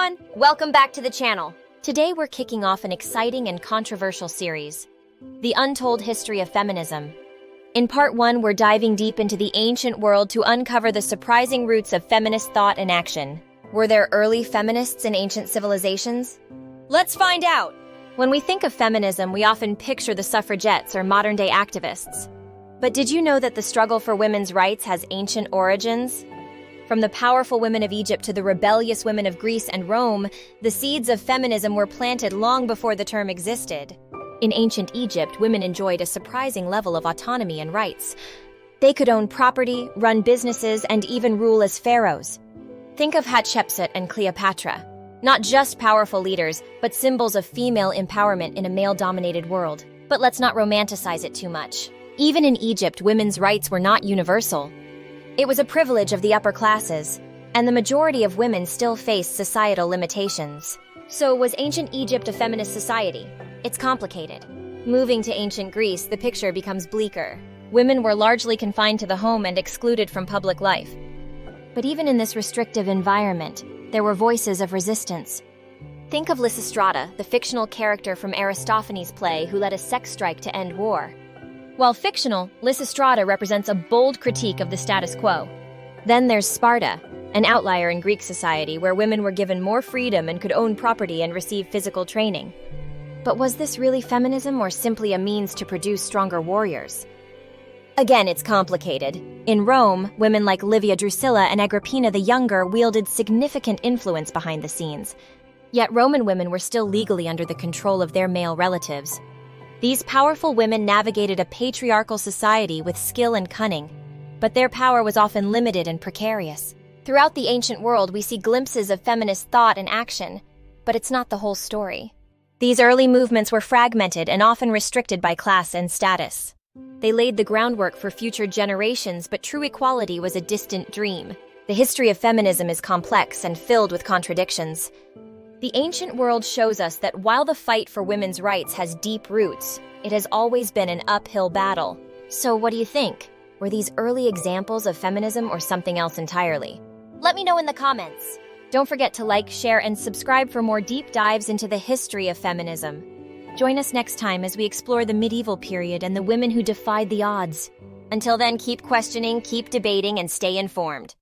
everyone! Welcome back to the channel. Today we're kicking off an exciting and controversial series, The Untold History of Feminism. In part 1, we're diving deep into the ancient world to uncover the surprising roots of feminist thought and action. Were there early feminists in ancient civilizations? Let's find out! When we think of feminism, we often picture the suffragettes or modern-day activists. But did you know that the struggle for women's rights has ancient origins? From the powerful women of Egypt to the rebellious women of Greece and Rome, the seeds of feminism were planted long before the term existed. In ancient Egypt, women enjoyed a surprising level of autonomy and rights. They could own property, run businesses, and even rule as pharaohs. Think of Hatshepsut and Cleopatra. Not just powerful leaders, but symbols of female empowerment in a male-dominated world. But let's not romanticize it too much. Even in Egypt, women's rights were not universal. It was a privilege of the upper classes, and the majority of women still faced societal limitations. So was ancient Egypt a feminist society? It's complicated. Moving to ancient Greece, the picture becomes bleaker. Women were largely confined to the home and excluded from public life. But even in this restrictive environment, there were voices of resistance. Think of Lysistrata, the fictional character from Aristophanes' play who led a sex strike to end war. While fictional, Lysistrata represents a bold critique of the status quo. Then there's Sparta, an outlier in Greek society where women were given more freedom and could own property and receive physical training. But was this really feminism or simply a means to produce stronger warriors? Again, it's complicated. In Rome, women like Livia Drusilla and Agrippina the Younger wielded significant influence behind the scenes. Yet Roman women were still legally under the control of their male relatives. These powerful women navigated a patriarchal society with skill and cunning, but their power was often limited and precarious. Throughout the ancient world, we see glimpses of feminist thought and action, but it's not the whole story. These early movements were fragmented and often restricted by class and status. They laid the groundwork for future generations, but true equality was a distant dream. The history of feminism is complex and filled with contradictions. The ancient world shows us that while the fight for women's rights has deep roots, it has always been an uphill battle. So what do you think? Were these early examples of feminism or something else entirely? Let me know in the comments. Don't forget to like, share, and subscribe for more deep dives into the history of feminism. Join us next time as we explore the medieval period and the women who defied the odds. Until then, keep questioning, keep debating, and stay informed.